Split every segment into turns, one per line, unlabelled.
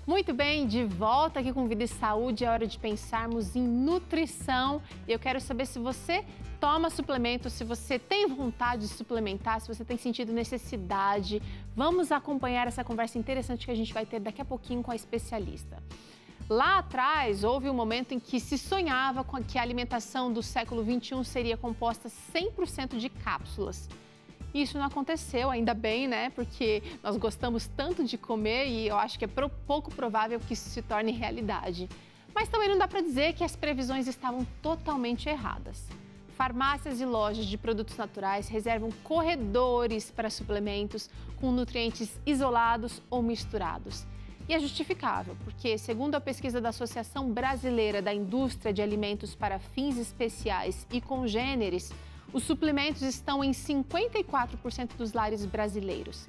Muito bem, de volta aqui com Vida e Saúde, é hora de pensarmos em nutrição. E eu quero saber se você toma suplemento, se você tem vontade de suplementar, se você tem sentido necessidade. Vamos acompanhar essa conversa interessante que a gente vai ter daqui a pouquinho com a especialista. Lá atrás, houve um momento em que se sonhava com que a alimentação do século XXI seria composta 100% de cápsulas. Isso não aconteceu, ainda bem, né? Porque nós gostamos tanto de comer e eu acho que é pouco provável que isso se torne realidade. Mas também não dá para dizer que as previsões estavam totalmente erradas. Farmácias e lojas de produtos naturais reservam corredores para suplementos com nutrientes isolados ou misturados. E é justificável, porque, segundo a pesquisa da Associação Brasileira da Indústria de Alimentos para Fins Especiais e Congêneres, os suplementos estão em 54% dos lares brasileiros.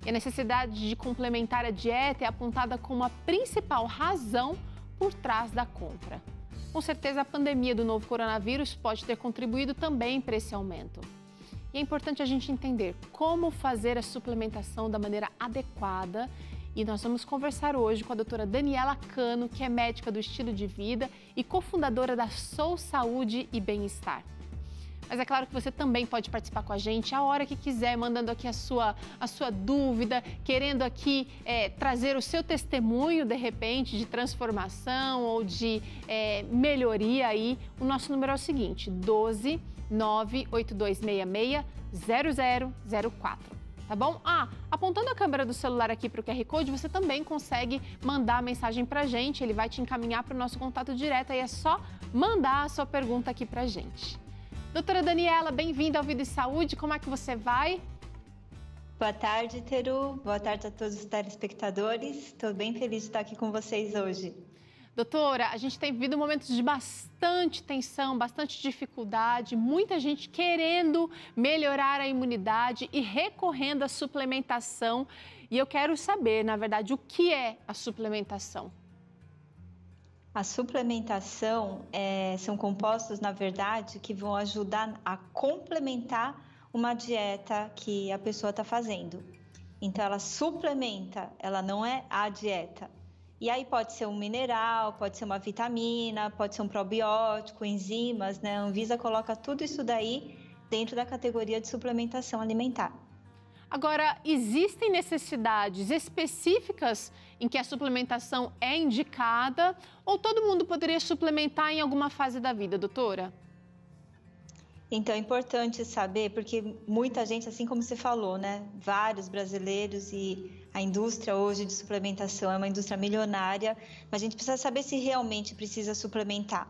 E a necessidade de complementar a dieta é apontada como a principal razão por trás da compra. Com certeza, a pandemia do novo coronavírus pode ter contribuído também para esse aumento. E é importante a gente entender como fazer a suplementação da maneira adequada. E nós vamos conversar hoje com a doutora Daniela Cano, que é médica do estilo de vida e cofundadora da Sou Saúde e Bem-Estar. Mas é claro que você também pode participar com a gente a hora que quiser, mandando aqui a sua dúvida, querendo aqui trazer o seu testemunho, de repente, de transformação ou de melhoria aí. O nosso número é o seguinte, 12 98266 0004. Tá bom? Apontando a câmera do celular aqui para o QR Code, você também consegue mandar a mensagem para a gente. Ele vai te encaminhar para o nosso contato direto. Aí é só mandar a sua pergunta aqui para a gente. Doutora Daniela, bem-vinda ao Vida e Saúde. Como é que você vai?
Boa tarde, Teru. Boa tarde a todos os telespectadores. Estou bem feliz de estar aqui com vocês hoje.
Doutora, a gente tem vivido momentos de bastante tensão, bastante dificuldade, muita gente querendo melhorar a imunidade e recorrendo à suplementação. E eu quero saber, na verdade, o que é a suplementação?
A suplementação são compostos, na verdade, que vão ajudar a complementar uma dieta que a pessoa está fazendo. Então, ela suplementa, ela não é a dieta. E aí pode ser um mineral, pode ser uma vitamina, pode ser um probiótico, enzimas, né? A Anvisa coloca tudo isso daí dentro da categoria de suplementação alimentar.
Agora, existem necessidades específicas em que a suplementação é indicada ou todo mundo poderia suplementar em alguma fase da vida, doutora?
Então, é importante saber, porque muita gente, assim como você falou, né? Vários brasileiros e a indústria hoje de suplementação é uma indústria milionária, mas a gente precisa saber se realmente precisa suplementar.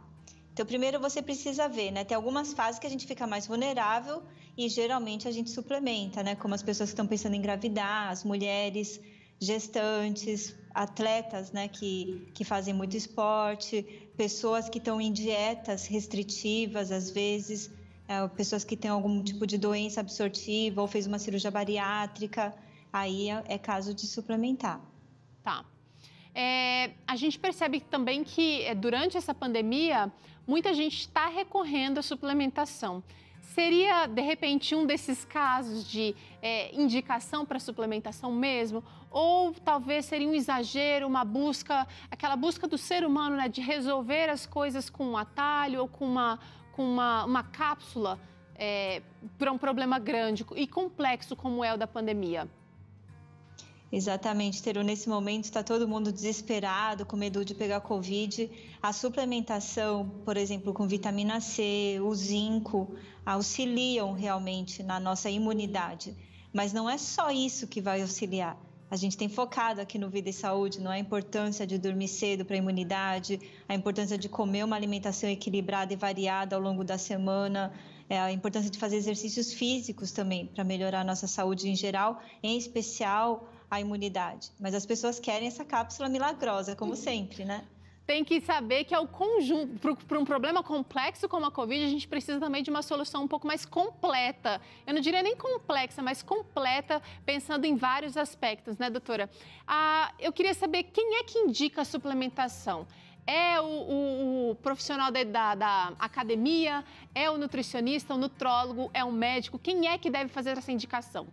Então, primeiro você precisa ver, né? Tem algumas fases que a gente fica mais vulnerável e geralmente a gente suplementa, né? Como as pessoas que estão pensando em engravidar, as mulheres, gestantes, atletas, né? Que fazem muito esporte, pessoas que estão em dietas restritivas, às vezes, pessoas que têm algum tipo de doença absortiva ou fez uma cirurgia bariátrica, aí é caso de suplementar.
Tá. A gente percebe também que durante essa pandemia, muita gente está recorrendo à suplementação. Seria, de repente, um desses casos de indicação para suplementação mesmo? Ou talvez seria um exagero, aquela busca do ser humano, né, de resolver as coisas com um atalho ou com uma cápsula para um problema grande e complexo como é o da pandemia?
Exatamente, Teru. Nesse momento está todo mundo desesperado, com medo de pegar Covid. A suplementação, por exemplo, com vitamina C, o zinco, auxiliam realmente na nossa imunidade. Mas não é só isso que vai auxiliar. A gente tem focado aqui no Vida e Saúde a importância de dormir cedo para a imunidade, a importância de comer uma alimentação equilibrada e variada ao longo da semana, a importância de fazer exercícios físicos também para melhorar a nossa saúde em geral, em especial a imunidade. Mas as pessoas querem essa cápsula milagrosa, como sempre, né?
Tem que saber que é o conjunto, para um problema complexo como a Covid, a gente precisa também de uma solução um pouco mais completa. Eu não diria nem complexa, mas completa, pensando em vários aspectos, né, doutora? Eu queria saber quem é que indica a suplementação. É o profissional da academia? É o nutricionista, o nutrólogo? É o médico? Quem é que deve fazer essa indicação?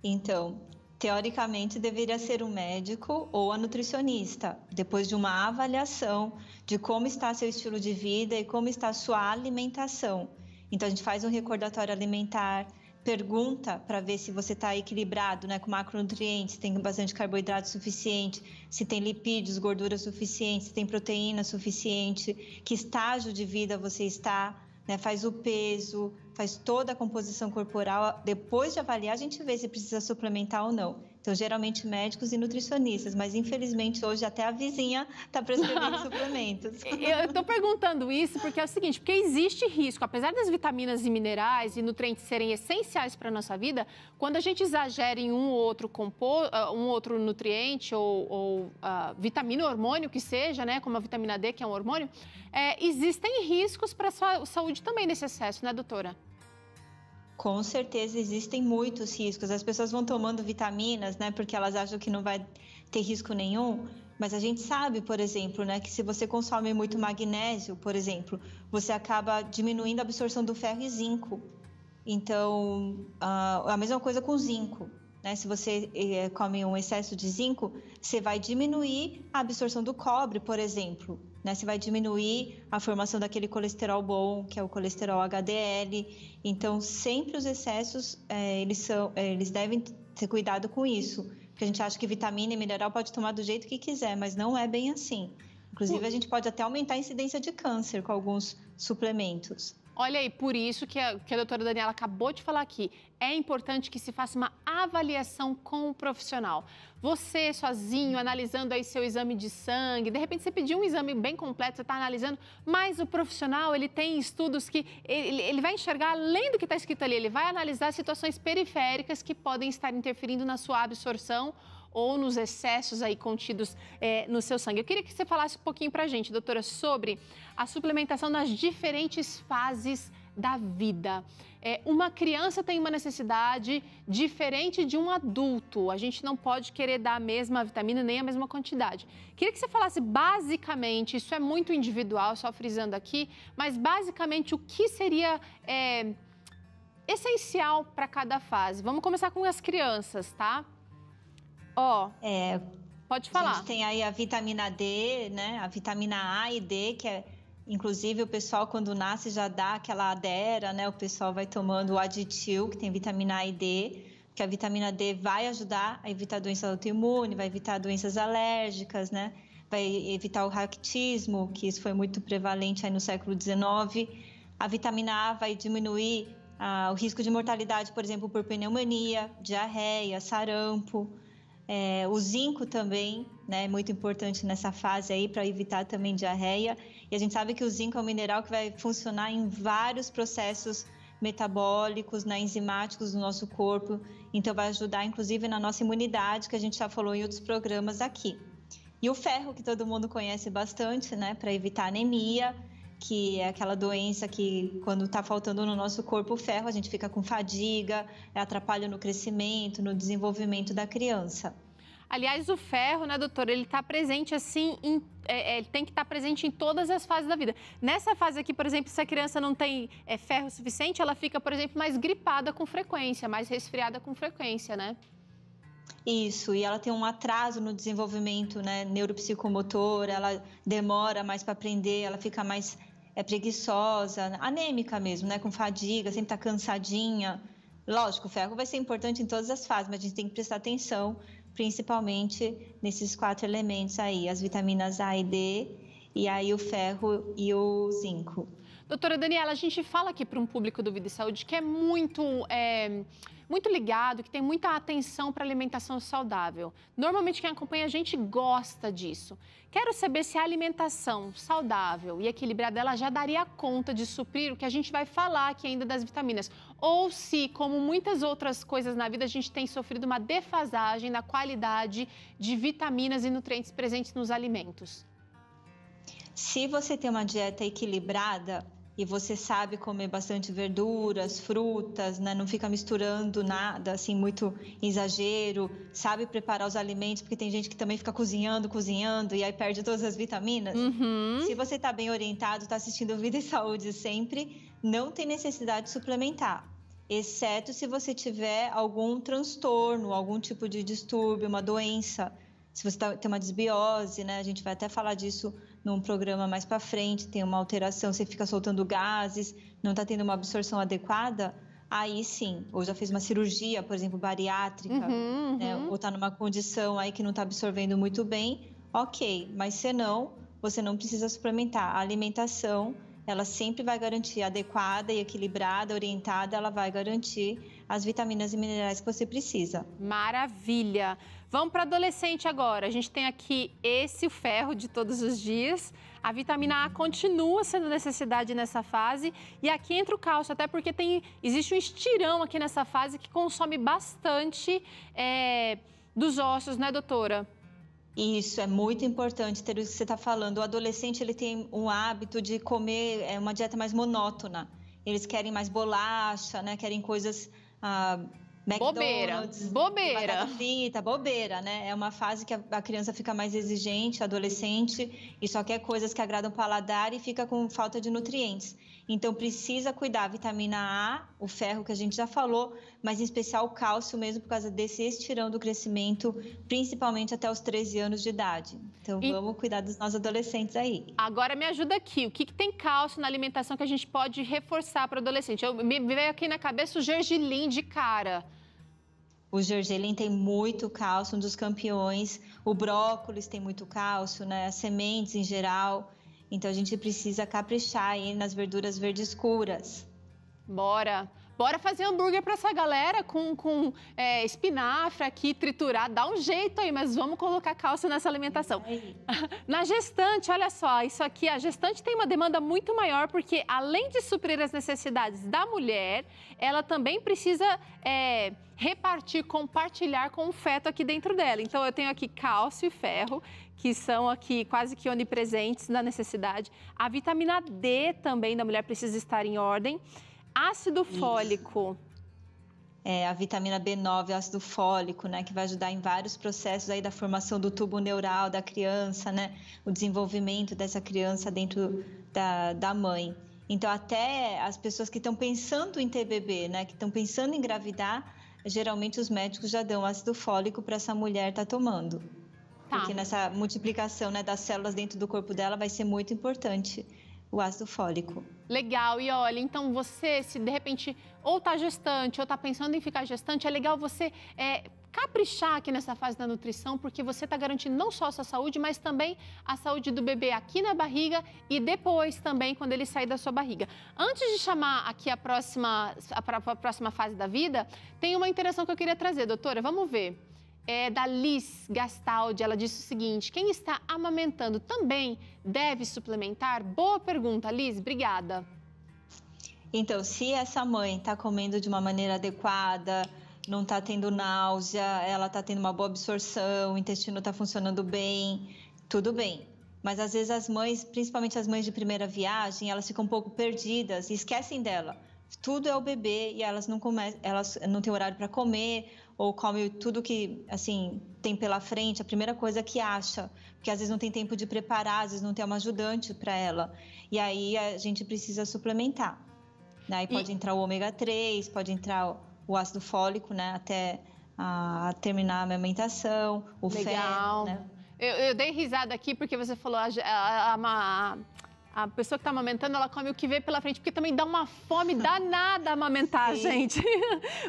Então, teoricamente, deveria ser o médico ou a nutricionista, depois de uma avaliação de como está seu estilo de vida e como está a sua alimentação. Então, a gente faz um recordatório alimentar, pergunta para ver se você está equilibrado, né, com macronutrientes, se tem bastante carboidrato suficiente, se tem lipídios, gordura suficiente, se tem proteína suficiente, que estágio de vida você está, né, faz o peso, faz toda a composição corporal. Depois de avaliar, a gente vê se precisa suplementar ou não. Então, geralmente médicos e nutricionistas, mas infelizmente hoje até a vizinha está prescrevendo suplementos.
Eu estou perguntando isso porque é o seguinte, porque existe risco, apesar das vitaminas e minerais e nutrientes serem essenciais para a nossa vida, quando a gente exagera em um outro nutriente ou vitamina ou hormônio que seja, né, como a vitamina D, que é um hormônio, existem riscos para a saúde também nesse excesso, né, doutora?
Com certeza existem muitos riscos. As pessoas vão tomando vitaminas, né, porque elas acham que não vai ter risco nenhum. Mas a gente sabe, por exemplo, né, que se você consome muito magnésio, por exemplo, você acaba diminuindo a absorção do ferro e zinco. Então, a mesma coisa com zinco, né? Se você come um excesso de zinco, você vai diminuir a absorção do cobre, por exemplo. Né? Você vai diminuir a formação daquele colesterol bom, que é o colesterol HDL. Então, sempre os excessos, eles devem ter cuidado com isso. Porque a gente acha que vitamina e mineral pode tomar do jeito que quiser, mas não é bem assim. Inclusive, a gente pode até aumentar a incidência de câncer com alguns suplementos.
Olha aí, por isso que a doutora Daniela acabou de falar aqui, é importante que se faça uma avaliação com o profissional. Você sozinho, analisando aí seu exame de sangue, de repente você pediu um exame bem completo, você está analisando, mas o profissional, ele tem estudos que ele vai enxergar além do que está escrito ali, ele vai analisar situações periféricas que podem estar interferindo na sua absorção ou nos excessos aí contidos no seu sangue. Eu queria que você falasse um pouquinho para a gente, doutora, sobre a suplementação nas diferentes fases da vida. Uma criança tem uma necessidade diferente de um adulto. A gente não pode querer dar a mesma vitamina nem a mesma quantidade. Queria que você falasse basicamente, isso é muito individual, só frisando aqui, mas basicamente o que seria essencial para cada fase. Vamos começar com as crianças, tá? Pode falar.
A gente tem aí a vitamina D, né? A vitamina A e D, que inclusive o pessoal quando nasce já dá aquela adera, né? O pessoal vai tomando o Aditil, que tem vitamina A e D, que a vitamina D vai ajudar a evitar doença autoimune, vai evitar doenças alérgicas, né? Vai evitar o raquitismo, que isso foi muito prevalente aí no século XIX. A vitamina A vai diminuir o risco de mortalidade, por exemplo, por pneumonia, diarreia, sarampo. O zinco também, né, é muito importante nessa fase aí para evitar também diarreia. E a gente sabe que o zinco é um mineral que vai funcionar em vários processos metabólicos, né, enzimáticos do nosso corpo. Então vai ajudar inclusive na nossa imunidade, que a gente já falou em outros programas aqui. E o ferro, que todo mundo conhece bastante, né, para evitar anemia, que é aquela doença que quando está faltando no nosso corpo o ferro, a gente fica com fadiga, atrapalha no crescimento, no desenvolvimento da criança.
Aliás, o ferro, né, doutora, ele está presente assim, ele tem que estar presente em todas as fases da vida. Nessa fase aqui, por exemplo, se a criança não tem ferro suficiente, ela fica, por exemplo, mais gripada com frequência, mais resfriada com frequência, né?
Isso, e ela tem um atraso no desenvolvimento, né, neuropsicomotor, ela demora mais para aprender, ela fica mais preguiçosa, anêmica mesmo, né, com fadiga, sempre está cansadinha. Lógico, o ferro vai ser importante em todas as fases, mas a gente tem que prestar atenção, principalmente nesses 4 elementos aí, as vitaminas A e D, e aí o ferro e o zinco.
Doutora Daniela, a gente fala aqui para um público do Vida e Saúde que é muito ligado, que tem muita atenção para alimentação saudável. Normalmente quem acompanha a gente gosta disso. Quero saber se a alimentação saudável e equilibrada ela já daria conta de suprir o que a gente vai falar aqui ainda das vitaminas. Ou se, como muitas outras coisas na vida, a gente tem sofrido uma defasagem na qualidade de vitaminas e nutrientes presentes nos alimentos.
Se você tem uma dieta equilibrada, e você sabe comer bastante verduras, frutas, né? Não fica misturando nada, assim, muito exagero, sabe preparar os alimentos, porque tem gente que também fica cozinhando, e aí perde todas as vitaminas. Se você está bem orientado, está assistindo Vida e Saúde sempre, não tem necessidade de suplementar. exceto se você tiver algum transtorno, algum tipo de distúrbio, uma doença. Se você tem uma desbiose, né? A gente vai até falar disso num programa mais para frente, tem uma alteração, você fica soltando gases, não está tendo uma absorção adequada, aí sim, ou já fez uma cirurgia, por exemplo, bariátrica, né? Ou está numa condição aí que não está absorvendo muito bem, ok, mas se não, você não precisa suplementar. A alimentação, ela sempre vai garantir adequada e equilibrada, orientada, ela vai garantir as vitaminas e minerais que você precisa.
Maravilha! Vamos para adolescente agora. A gente tem aqui o ferro de todos os dias. A vitamina A continua sendo necessidade nessa fase. E aqui entra o cálcio, até porque existe um estirão aqui nessa fase que consome bastante dos ossos, né, doutora?
Isso, é muito importante ter isso que você está falando. O adolescente, ele tem um hábito de comer uma dieta mais monótona. Eles querem mais bolacha, né? Querem coisas... McDonald's,
bobeira,
frita, bobeira, né? É uma fase que a criança fica mais exigente, adolescente, e só quer coisas que agradam o paladar e fica com falta de nutrientes. Então, precisa cuidar a vitamina A, o ferro que a gente já falou, mas em especial o cálcio mesmo por causa desse estirão do crescimento, principalmente até os 13 anos de idade. Então, vamos cuidar dos nossos adolescentes aí.
Agora, me ajuda aqui. O que tem cálcio na alimentação que a gente pode reforçar para o adolescente? Me veio aqui na cabeça o gergelim de cara.
O gergelim tem muito cálcio, um dos campeões. O brócolis tem muito cálcio, né? As sementes em geral. Então, a gente precisa caprichar aí nas verduras verdes escuras.
Bora fazer hambúrguer para essa galera com espinafre aqui, triturar. Dá um jeito aí, mas vamos colocar cálcio nessa alimentação. Na gestante, olha só, isso aqui, a gestante tem uma demanda muito maior, porque além de suprir as necessidades da mulher, ela também precisa compartilhar com o feto aqui dentro dela. Então, eu tenho aqui cálcio e ferro, que são aqui quase que onipresentes na necessidade. A vitamina D também da mulher precisa estar em ordem. Ácido fólico.
A vitamina B9, ácido fólico, né, que vai ajudar em vários processos aí da formação do tubo neural da criança, né, o desenvolvimento dessa criança dentro da mãe. Então, até as pessoas que estão pensando em ter bebê, né, que estão pensando em engravidar, geralmente os médicos já dão ácido fólico para essa mulher estar tomando. Porque nessa multiplicação, né, das células dentro do corpo dela vai ser muito importante o ácido fólico.
Legal, e olha, então você, se de repente ou está gestante ou está pensando em ficar gestante, é legal você caprichar aqui nessa fase da nutrição, porque você está garantindo não só a sua saúde, mas também a saúde do bebê aqui na barriga e depois também quando ele sair da sua barriga. Antes de chamar aqui a próxima fase da vida, tem uma interação que eu queria trazer, doutora, vamos ver. Da Liz Gastaldi, ela disse o seguinte: quem está amamentando também deve suplementar? Boa pergunta, Liz, obrigada.
Então, se essa mãe está comendo de uma maneira adequada, não está tendo náusea, ela está tendo uma boa absorção, o intestino está funcionando bem, tudo bem. Mas às vezes as mães, principalmente as mães de primeira viagem, elas ficam um pouco perdidas e esquecem dela. Tudo é o bebê e elas não têm horário para comer, ou come tudo que, assim, tem pela frente, a primeira coisa que acha, porque às vezes não tem tempo de preparar, às vezes não tem uma ajudante para ela, e aí a gente precisa suplementar. Aí pode entrar o ômega 3, pode entrar o ácido fólico, né, até terminar a amamentação, o ferro, né?
Eu dei risada aqui porque você falou a pessoa que está amamentando, ela come o que vê pela frente, porque também dá uma fome danada amamentar, gente.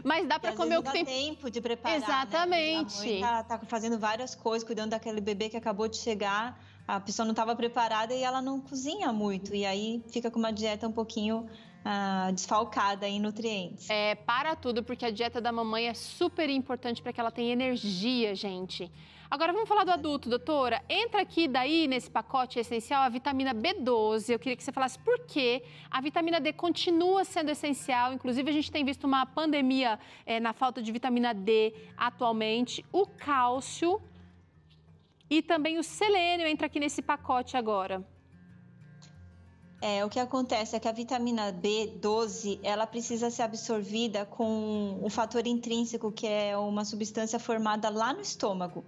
Mas dá para comer o que tem
tempo de preparar.
Exatamente.
Né? A mãe tá fazendo várias coisas, cuidando daquele bebê que acabou de chegar, a pessoa não estava preparada e ela não cozinha muito, e aí fica com uma dieta um pouquinho desfalcada em nutrientes.
Para tudo, porque a dieta da mamãe é super importante para que ela tenha energia, gente. Agora, vamos falar do adulto, doutora. Entra aqui daí, nesse pacote essencial, a vitamina B12. Eu queria que você falasse por que a vitamina D continua sendo essencial. Inclusive, a gente tem visto uma pandemia na falta de vitamina D atualmente. O cálcio e também o selênio entra aqui nesse pacote agora.
O que acontece é que a vitamina B12, ela precisa ser absorvida com um fator intrínseco, que é uma substância formada lá no estômago.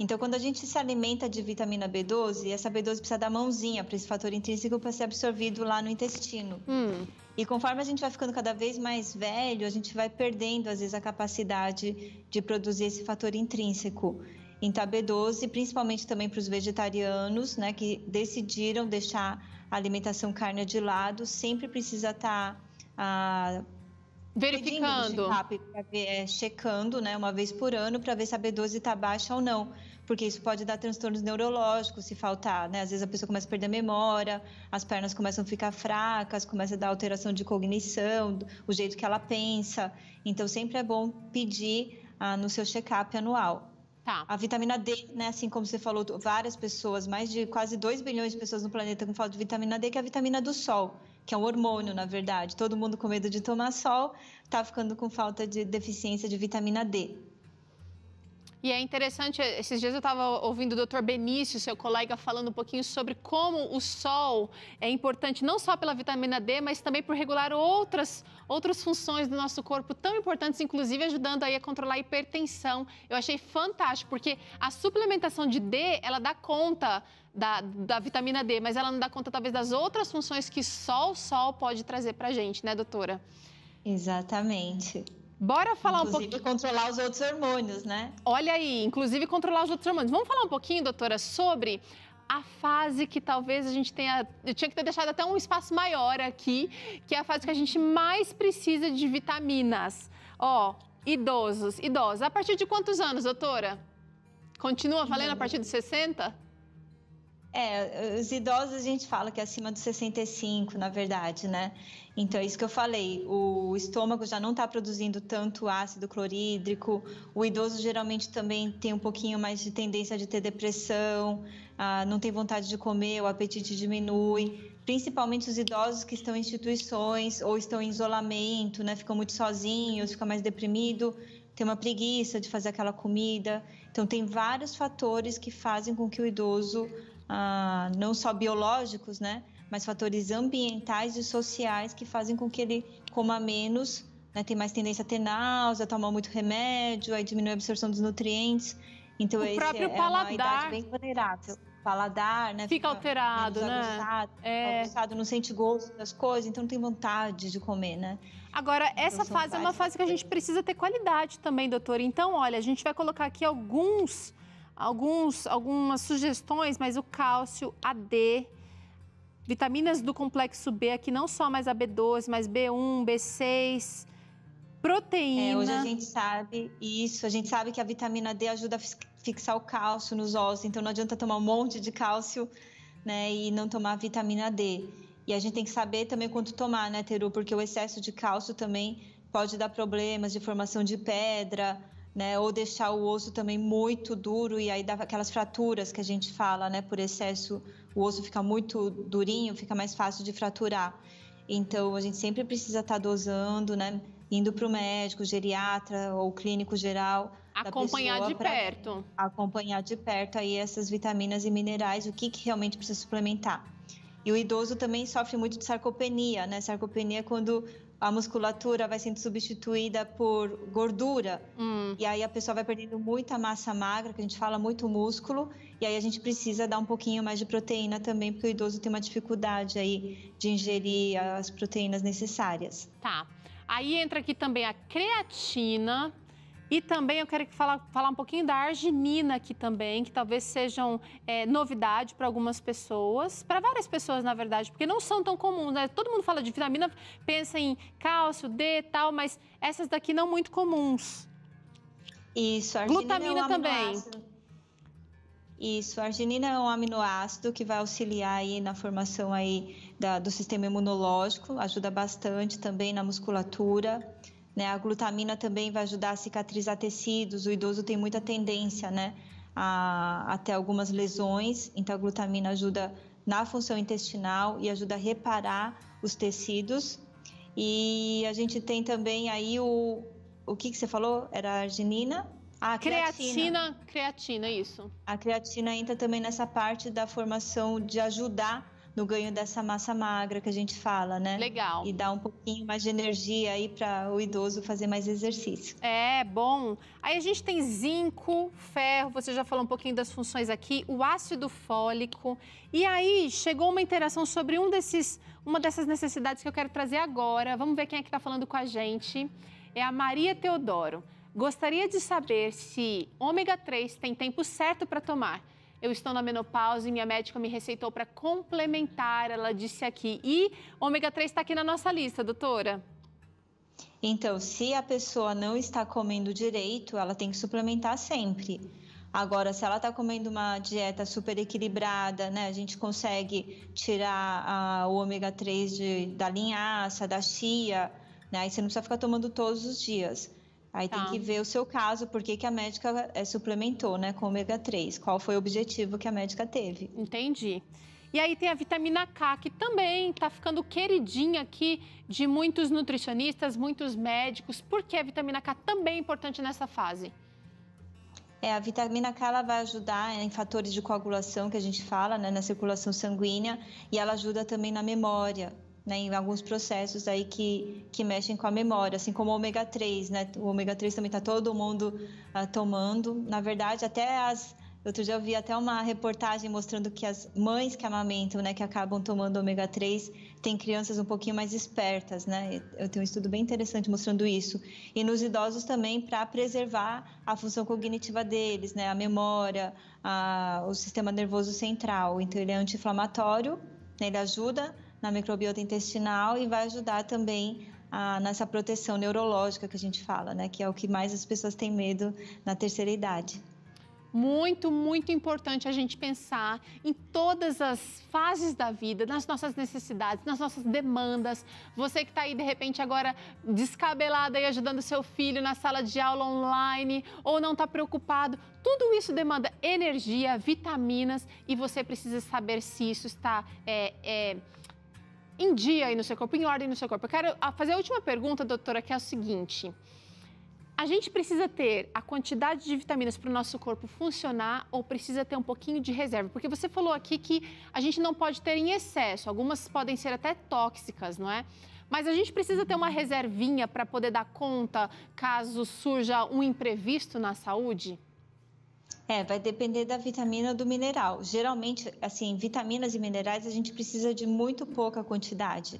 Então, quando a gente se alimenta de vitamina B12, essa B12 precisa dar mãozinha para esse fator intrínseco para ser absorvido lá no intestino. E conforme a gente vai ficando cada vez mais velho, a gente vai perdendo, às vezes, a capacidade de produzir esse fator intrínseco. Então, a B12, principalmente também para os vegetarianos, né, que decidiram deixar a alimentação carne de lado, sempre precisa estar
verificando,
checando, né, uma vez por ano, para ver se a B12 está baixa ou não, porque isso pode dar transtornos neurológicos se faltar, né? Às vezes a pessoa começa a perder a memória, as pernas começam a ficar fracas, começa a dar alteração de cognição, o jeito que ela pensa. Então, sempre é bom pedir no seu check-up anual.
Tá.
A vitamina D, né, assim como você falou, várias pessoas, mais de quase 2 bilhões de pessoas no planeta com falta de vitamina D, que é a vitamina do sol, que é um hormônio, na verdade. Todo mundo com medo de tomar sol, está ficando com falta de deficiência de vitamina D.
E é interessante, esses dias eu estava ouvindo o Dr. Benício, seu colega, falando um pouquinho sobre como o sol é importante não só pela vitamina D, mas também por regular outras funções do nosso corpo tão importantes, inclusive ajudando aí a controlar a hipertensão. Eu achei fantástico, porque a suplementação de D, ela dá conta da vitamina D, mas ela não dá conta talvez das outras funções que só o sol pode trazer pra gente, né, doutora?
Exatamente.
Bora falar
inclusive,
um pouquinho...
controlar os outros hormônios, né?
Olha aí, inclusive controlar os outros hormônios. Vamos falar um pouquinho, doutora, sobre a fase que talvez a gente tenha... Eu tinha que ter deixado até um espaço maior aqui, que é a fase que a gente mais precisa de vitaminas. Idosos. A partir de quantos anos, doutora? Continua valendo a partir dos 60?
Os idosos a gente fala que é acima dos 65, na verdade, né? Então, é isso que eu falei, o estômago já não está produzindo tanto ácido clorídrico, o idoso geralmente também tem um pouquinho mais de tendência de ter depressão, não tem vontade de comer, o apetite diminui, principalmente os idosos que estão em instituições ou estão em isolamento, né? Ficam muito sozinhos, ficam mais deprimidos, tem uma preguiça de fazer aquela comida. Então, tem vários fatores que fazem com que o idoso... não só biológicos, né, mas fatores ambientais e sociais que fazem com que ele coma menos, né, tem mais tendência a ter náusea, tomar muito remédio, aí diminui a absorção dos nutrientes. Então,
o próprio paladar,
uma idade bem vulnerável. O paladar, né,
fica alterado, né?
Aguçado, não sente gosto das coisas, então não tem vontade de comer, né?
Agora, essa fase é uma fase que a gente precisa ter qualidade também, doutora. Então, olha, a gente vai colocar aqui algumas sugestões, mas o cálcio, a D, vitaminas do complexo B, aqui não só mais a B12, mas B1, B6, proteína.
Hoje a gente sabe isso, a gente sabe que a vitamina D ajuda a fixar o cálcio nos ossos, então não adianta tomar um monte de cálcio, né, e não tomar vitamina D. E a gente tem que saber também quanto tomar, né, Teru, porque o excesso de cálcio também pode dar problemas de formação de pedra, né, ou deixar o osso também muito duro e aí dá aquelas fraturas que a gente fala, né, por excesso, o osso fica muito durinho, fica mais fácil de fraturar. Então, a gente sempre precisa estar dosando, né, indo para o médico, geriatra ou clínico geral.
Acompanhar de perto.
Acompanhar de perto aí essas vitaminas e minerais, o que realmente precisa suplementar. E o idoso também sofre muito de sarcopenia, né? Sarcopenia é quando a musculatura vai sendo substituída por gordura. E aí a pessoa vai perdendo muita massa magra, que a gente fala muito músculo, e aí a gente precisa dar um pouquinho mais de proteína também, porque o idoso tem uma dificuldade aí de ingerir as proteínas necessárias.
Tá. Aí entra aqui também a creatina. E também eu quero falar um pouquinho da arginina aqui também, que talvez sejam novidade para algumas pessoas, para várias pessoas, na verdade, porque não são tão comuns, né? Todo mundo fala de vitamina, pensa em cálcio, D e tal, mas essas daqui não muito comuns.
Isso, a arginina
glutamina também.
Isso, a arginina é um aminoácido que vai auxiliar aí na formação aí do sistema imunológico, ajuda bastante também na musculatura. Né, a glutamina também vai ajudar a cicatrizar tecidos, o idoso tem muita tendência, né, a ter algumas lesões, então a glutamina ajuda na função intestinal e ajuda a reparar os tecidos. E a gente tem também aí o que você falou? Era a arginina? A
creatina, isso.
A creatina entra também nessa parte da formação de ajudar no ganho dessa massa magra que a gente fala, né?
Legal.
E dar um pouquinho mais de energia aí para o idoso fazer mais exercício.
É, bom. Aí a gente tem zinco, ferro, você já falou um pouquinho das funções aqui, o ácido fólico. E aí chegou uma interação sobre uma dessas necessidades que eu quero trazer agora. Vamos ver quem é que está falando com a gente. É a Maria Teodoro. Gostaria de saber se ômega 3 tem tempo certo para tomar. Eu estou na menopausa e minha médica me receitou para complementar, ela disse aqui. E ômega 3 está aqui na nossa lista, doutora.
Então, se a pessoa não está comendo direito, ela tem que suplementar sempre. Agora, se ela está comendo uma dieta super equilibrada, né? A gente consegue tirar o ômega 3 da linhaça, da chia, né? Aí você não precisa ficar tomando todos os dias. Aí tem que ver o seu caso, por que a médica suplementou, né, com ômega 3. Qual foi o objetivo que a médica teve.
Entendi. E aí tem a vitamina K, que também está ficando queridinha aqui de muitos nutricionistas, muitos médicos. Por que a vitamina K também é importante nessa fase?
A vitamina K ela vai ajudar em fatores de coagulação, que a gente fala, né, na circulação sanguínea, e ela ajuda também na memória, né, em alguns processos aí que mexem com a memória, assim como o ômega 3, né? O ômega 3 também está todo mundo tomando. Na verdade, outro dia eu vi até uma reportagem mostrando que as mães que amamentam, né, que acabam tomando ômega 3, têm crianças um pouquinho mais espertas, né? Eu tenho um estudo bem interessante mostrando isso. E nos idosos também, para preservar a função cognitiva deles, né? A memória, o sistema nervoso central. Então, ele é anti-inflamatório, né? Ele ajuda na microbiota intestinal e vai ajudar também nessa proteção neurológica que a gente fala, né? Que é o que mais as pessoas têm medo na terceira idade.
Muito, muito importante a gente pensar em todas as fases da vida, nas nossas necessidades, nas nossas demandas. Você que está aí, de repente, agora descabelada e ajudando seu filho na sala de aula online ou não está preocupado, tudo isso demanda energia, vitaminas e você precisa saber se isso está em dia aí no seu corpo, em ordem no seu corpo. Eu quero fazer a última pergunta, doutora, que é o seguinte. A gente precisa ter a quantidade de vitaminas para o nosso corpo funcionar ou precisa ter um pouquinho de reserva? Porque você falou aqui que a gente não pode ter em excesso, algumas podem ser até tóxicas, não é? Mas a gente precisa ter uma reservinha para poder dar conta caso surja um imprevisto na saúde?
Vai depender da vitamina ou do mineral. Geralmente, assim, vitaminas e minerais a gente precisa de muito pouca quantidade.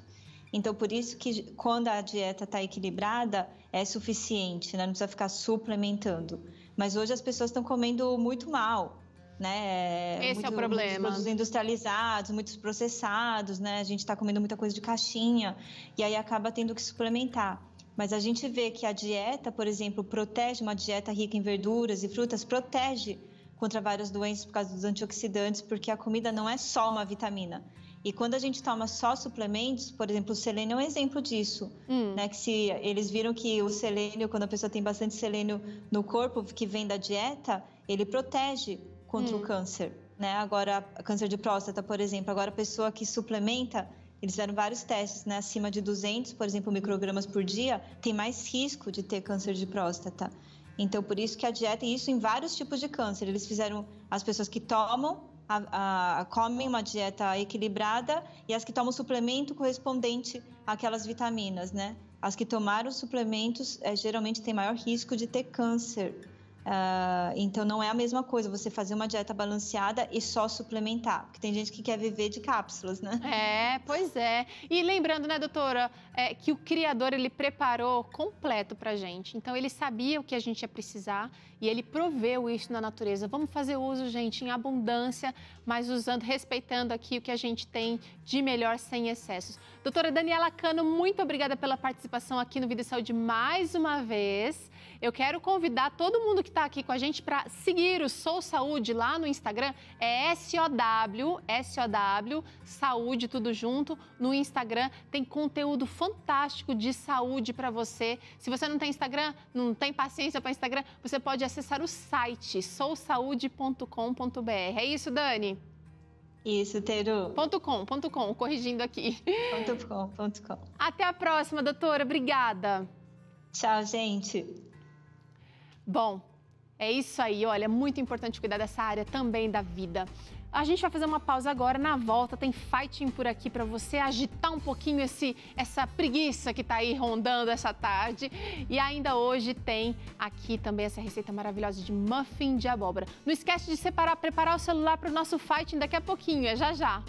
Então, por isso que quando a dieta está equilibrada, é suficiente, né? Não precisa ficar suplementando. Mas hoje as pessoas estão comendo muito mal, né?
Esse é o problema.
Muitos produtos industrializados, muitos processados, né? A gente está comendo muita coisa de caixinha e aí acaba tendo que suplementar. Mas a gente vê que a dieta, por exemplo, protege, uma dieta rica em verduras e frutas, protege contra várias doenças por causa dos antioxidantes, porque a comida não é só uma vitamina. E quando a gente toma só suplementos, por exemplo, o selênio é um exemplo disso, né? Que se eles viram que o selênio, quando a pessoa tem bastante selênio no corpo, que vem da dieta, ele protege contra o câncer, né? Agora, câncer de próstata, por exemplo, agora a pessoa que suplementa, eles fizeram vários testes, né? Acima de 200, por exemplo, microgramas por dia, tem mais risco de ter câncer de próstata. Então, por isso que a dieta, e isso em vários tipos de câncer, eles fizeram as pessoas que tomam, comem uma dieta equilibrada e as que tomam suplemento correspondente àquelas vitaminas, né? As que tomaram suplementos geralmente têm maior risco de ter câncer. Então, não é a mesma coisa você fazer uma dieta balanceada e só suplementar, porque tem gente que quer viver de cápsulas, né?
Pois é. E lembrando, né, doutora, que o Criador, ele preparou completo pra gente. Então, ele sabia o que a gente ia precisar e ele proveu isso na natureza. Vamos fazer uso, gente, em abundância, mas respeitando aqui o que a gente tem de melhor sem excessos. Doutora Daniela Cano, muito obrigada pela participação aqui no Vida e Saúde mais uma vez. Eu quero convidar todo mundo que está aqui com a gente para seguir o Sou Saúde lá no Instagram. É SOW, Saúde, tudo junto. No Instagram tem conteúdo fantástico de saúde para você. Se você não tem Instagram, não tem paciência para Instagram, você pode acessar o site sousaude.com.br. É isso, Dani?
Isso, Teru.
.com, corrigindo aqui.
.com.
Até a próxima, doutora. Obrigada.
Tchau, gente.
Bom, é isso aí. Olha, é muito importante cuidar dessa área também da vida. A gente vai fazer uma pausa agora, na volta tem fighting por aqui para você agitar um pouquinho essa preguiça que está aí rondando essa tarde. E ainda hoje tem aqui também essa receita maravilhosa de muffin de abóbora. Não esquece de preparar o celular para o nosso fighting daqui a pouquinho, é já já.